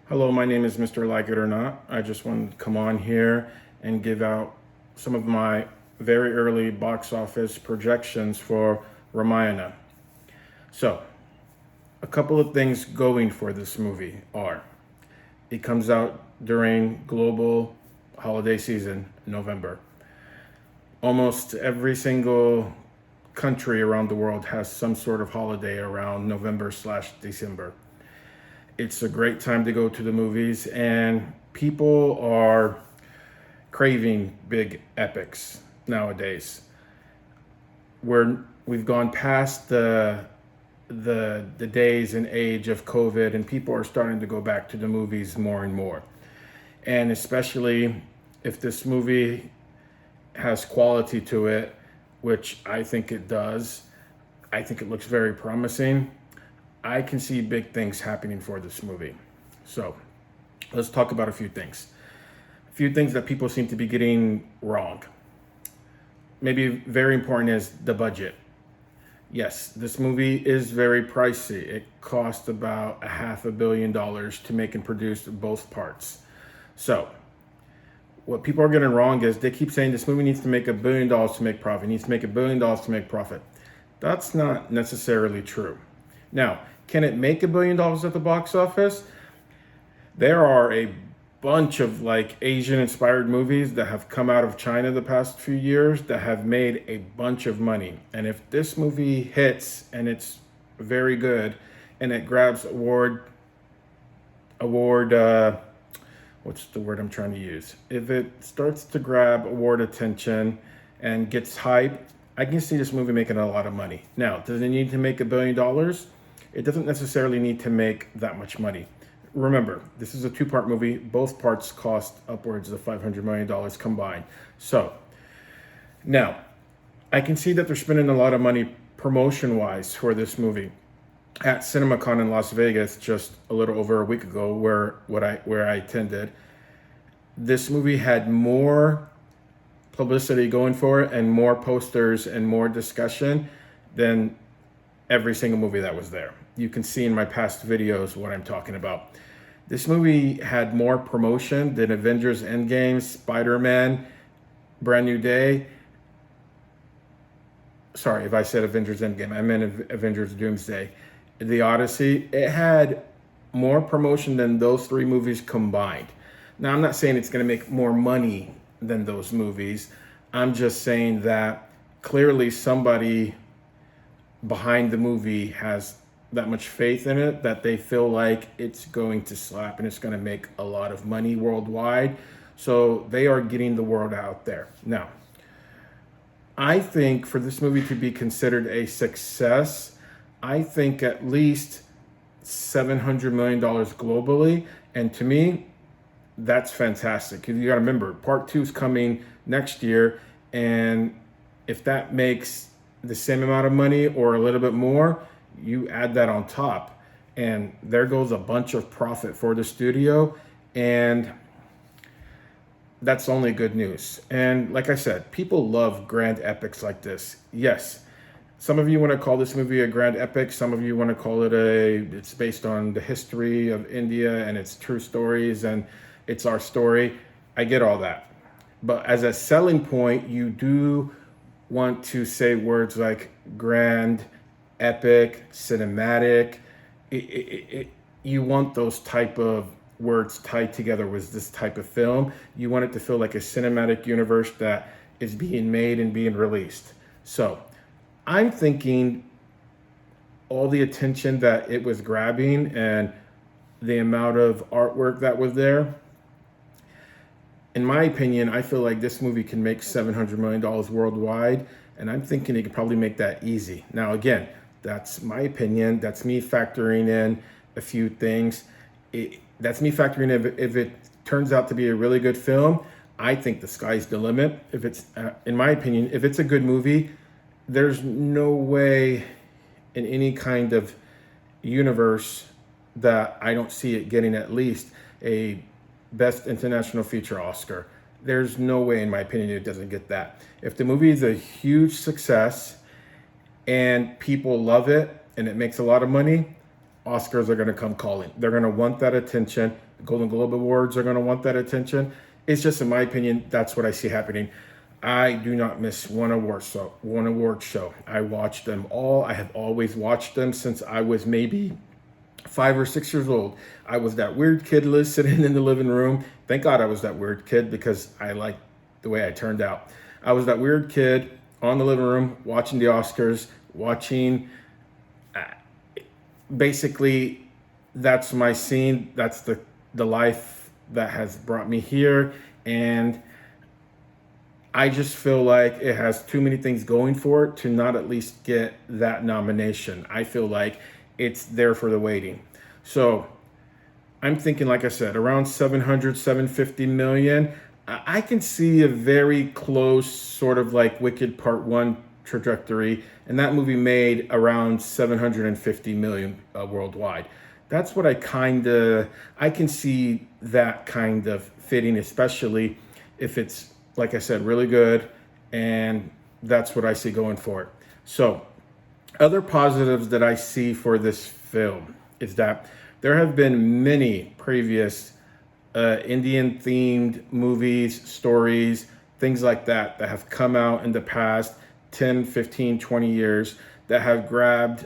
Hello, my name is Mr. Like It or Not. I just wanted to come on here and give out some of my very early box office projections for Ramayana. So, a couple of things going for this movie are it comes out during global holiday season, November. Almost every single country around the world has some sort of holiday around November/December. It's a great time to go to the movies, and people are craving big epics nowadays. We've gone past the days and age of COVID, and people are starting to go back to the movies more and more. And especially if this movie has quality to it, which I think it does. I think it looks very promising. I can see big things happening for this movie. So let's talk about a few things. A few things that people seem to be getting wrong. Maybe very important is the budget. Yes, this movie is very pricey. It cost about $500 million to make and produce both parts. So what people are getting wrong is they keep saying this movie needs to make $1 billion to make profit. It needs to make $1 billion to make profit. That's not necessarily true. Now, can it make $1 billion at the box office? There are a bunch of like Asian inspired movies that have come out of China the past few years that have made a bunch of money. And if this movie hits and it's very good and it grabs what's the word I'm trying to use? If it starts to grab award attention and gets hype, I can see this movie making a lot of money. Now, does it need to make $1 billion? It doesn't necessarily need to make that much money. Remember, this is a two-part movie. Both parts cost upwards of $500 million combined. So, now, I can see that they're spending a lot of money promotion-wise for this movie. At CinemaCon in Las Vegas just a little over a week ago, where I attended, this movie had more publicity going for it and more posters and more discussion than every single movie that was there. You can see in my past videos what I'm talking about. This movie had more promotion than Avengers Endgame, Spider-Man, Brand New Day. Sorry if I said Avengers Endgame, I meant Avengers Doomsday. The Odyssey, it had more promotion than those three movies combined. Now, I'm not saying it's going to make more money than those movies. I'm just saying that clearly somebody behind the movie has that much faith in it that they feel like it's going to slap and it's going to make a lot of money worldwide. So they are getting the word out there. Now, I think for this movie to be considered a success, I think at least $700 million globally. And to me, that's fantastic. Because you got to remember, part two is coming next year. And if that makes the same amount of money or a little bit more, you add that on top. And there goes a bunch of profit for the studio. And that's only good news. And like I said, people love grand epics like this. Yes, some of you want to call this movie a grand epic. Some of you want to call it it's based on the history of India and its true stories and it's our story. I get all that. But as a selling point, you do want to say words like grand, epic, cinematic. You want those type of words tied together with this type of film. You want it to feel like a cinematic universe that is being made and being released. So I'm thinking all the attention that it was grabbing and the amount of artwork that was there, in my opinion, I feel like this movie can make $700 million worldwide, and I'm thinking it could probably make that easy. Now, again, that's my opinion. That's me factoring in a few things. That's me factoring in if it turns out to be a really good film, I think the sky's the limit. If it's, in my opinion, if it's a good movie, there's no way in any kind of universe that I don't see it getting at least a Best International Feature Oscar. There's no way, in my opinion, it doesn't get that. If the movie is a huge success and people love it and it makes a lot of money, Oscars are going to come calling. They're going to want that attention. The Golden Globe Awards are going to want that attention. It's just, in my opinion, that's what I see happening. I do not miss one award show. One award show. I watch them all. I have always watched them since I was maybe 5 or 6 years old. I was that weird kid sitting in the living room. Thank God I was that weird kid because I liked the way I turned out. I was that weird kid on the living room watching the Oscars, watching. Basically, that's my scene. That's the life that has brought me here, and I just feel like it has too many things going for it to not at least get that nomination. I feel like it's there for the waiting. So I'm thinking, like I said, around 700, 750 million. I can see a very close sort of like Wicked Part 1 trajectory, and that movie made around 750 million worldwide. That's what I can see that kind of fitting, especially if it's, like I said, really good, and that's what I see going for it. So, other positives that I see for this film is that there have been many previous Indian-themed movies, stories, things like that have come out in the past 10, 15, 20 years that have grabbed,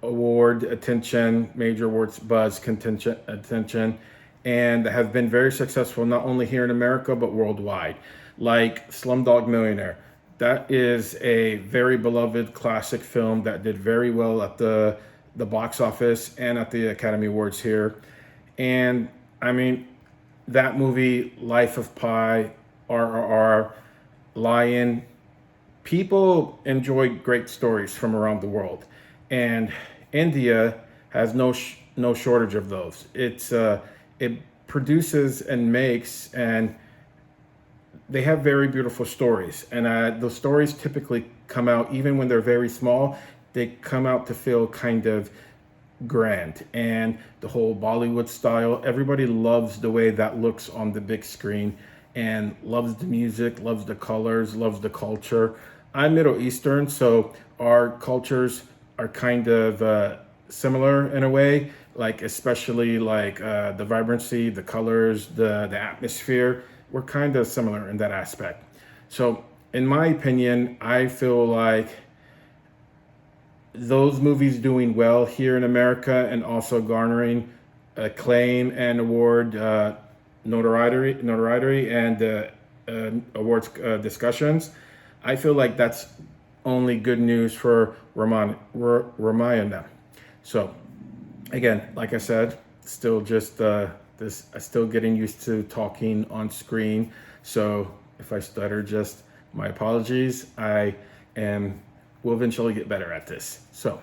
award attention, major awards buzz attention, and have been very successful not only here in America but worldwide, like Slumdog Millionaire. That is a very beloved classic film that did very well at the box office and at the Academy Awards here. And I mean, that movie, Life of Pi, RRR, Lion, people enjoy great stories from around the world, and India has no shortage of those. It produces and makes, and they have very beautiful stories, and those stories typically come out, even when they're very small, they come out to feel kind of grand. And the whole Bollywood style, everybody loves the way that looks on the big screen, and loves the music, loves the colors, loves the culture. I'm Middle Eastern, so our cultures are kind of similar in a way, like especially like the vibrancy, the colors, the atmosphere. We're kind of similar in that aspect. So in my opinion, I feel like those movies doing well here in America and also garnering acclaim and award notoriety and awards discussions, I feel like that's only good news for Ramayana. So again, like I said, still just still getting used to talking on screen. So if I stutter, just my apologies. Will eventually get better at this. So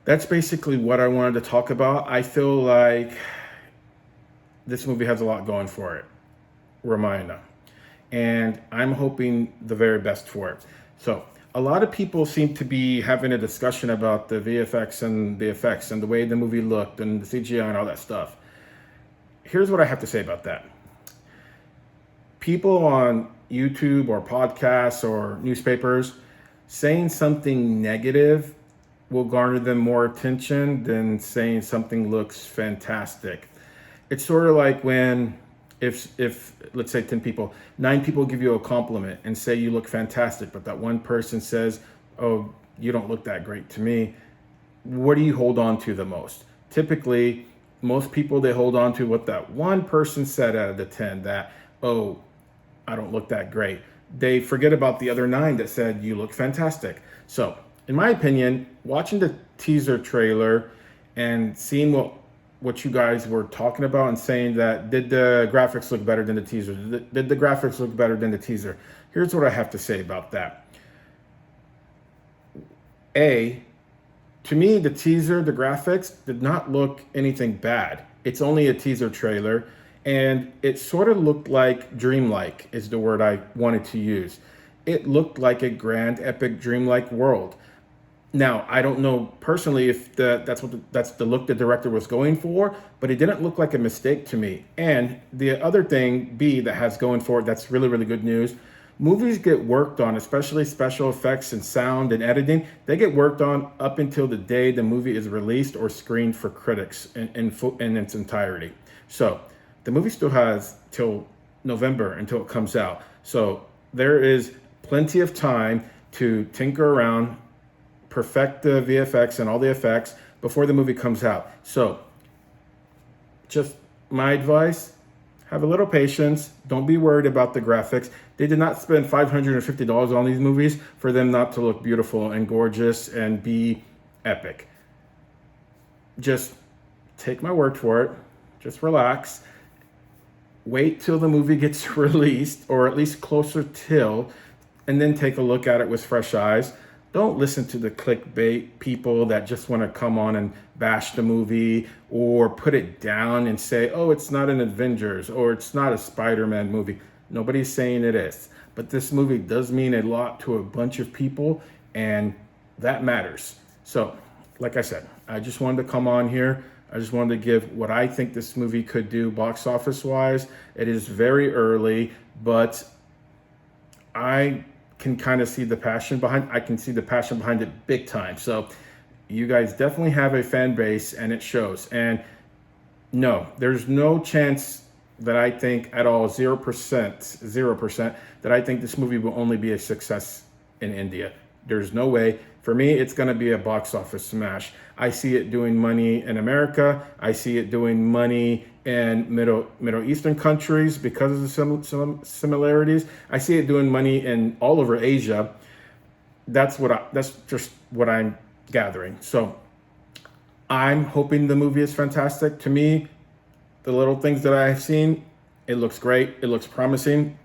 that's basically what I wanted to talk about. I feel like this movie has a lot going for it, Ramayana, and I'm hoping the very best for it. So a lot of people seem to be having a discussion about the VFX and the effects and the way the movie looked and the CGI and all that stuff. Here's what I have to say about that. People on YouTube or podcasts or newspapers saying something negative will garner them more attention than saying something looks fantastic. It's sort of like when if let's say 10 people, 9 people give you a compliment and say you look fantastic, but that one person says, "Oh, you don't look that great to me." What do you hold on to the most? Typically, most people, they hold on to what that one person said out of the 10, that, "Oh, I don't look that great." They forget about the other 9 that said you look fantastic. So in my opinion, watching the teaser trailer and seeing what you guys were talking about and saying that, did the graphics look better than the teaser? Did the graphics look better than the teaser? Here's what I have to say about that. To me, the teaser, the graphics did not look anything bad. It's only a teaser trailer, and it sort of looked like dreamlike is the word I wanted to use. It looked like a grand, epic, dreamlike world. Now, I don't know personally if that's the look the director was going for, but it didn't look like a mistake to me. And the other thing, B, that has going for it, that's really, really good news. Movies get worked on, especially special effects and sound and editing. They get worked on up until the day the movie is released or screened for critics in its entirety. So the movie still has till November until it comes out. So there is plenty of time to tinker around, perfect the VFX and all the effects before the movie comes out. So just my advice, have a little patience. Don't be worried about the graphics. They did not spend $550 on these movies for them not to look beautiful and gorgeous and be epic. Just take my word for it. Just relax. Wait till the movie gets released, or at least closer till, and then take a look at it with fresh eyes. Don't listen to the clickbait people that just want to come on and bash the movie or put it down and say, oh, it's not an Avengers or it's not a Spider-Man movie. Nobody's saying it is. But this movie does mean a lot to a bunch of people, and that matters. So, like I said, I just wanted to come on here. I just wanted to give what I think this movie could do box office wise. It is very early, but I can kind of see the passion behind it big time. So you guys definitely have a fan base, and it shows. And no, there's no chance that I think at all, 0%, that I think this movie will only be a success in India. There's no way. For me, it's going to be a box office smash. I see it doing money in America. I see it doing money in Middle Eastern countries because of the similarities. I see it doing money in all over Asia. That's just what I'm gathering. So I'm hoping the movie is fantastic. To me, the little things that I've seen, it looks great. It looks promising.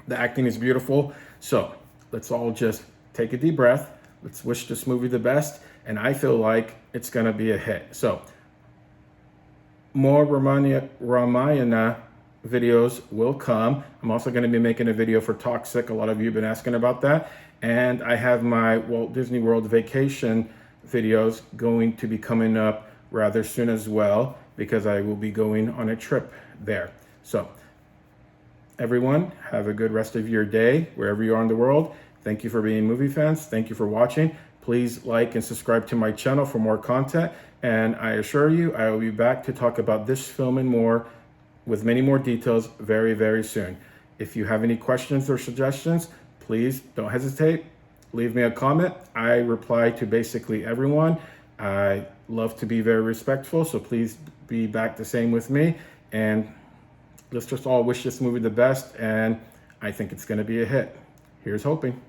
The acting is beautiful. So let's all just take a deep breath. Let's wish this movie the best. And I feel like it's going to be a hit. So more Ramayana videos will come. I'm also going to be making a video for Toxic. A lot of you have been asking about that. And I have my Walt Disney World vacation videos going to be coming up rather soon as well, because I will be going on a trip there. So everyone, have a good rest of your day wherever you are in the world. Thank you for being movie fans. Thank you for watching. Please like and subscribe to my channel for more content. And I assure you, I will be back to talk about this film and more with many more details very, very soon. If you have any questions or suggestions, please don't hesitate. Leave me a comment. I reply to basically everyone. I love to be very respectful, so please be back the same with me. And let's just all wish this movie the best, and I think it's going to be a hit. Here's hoping.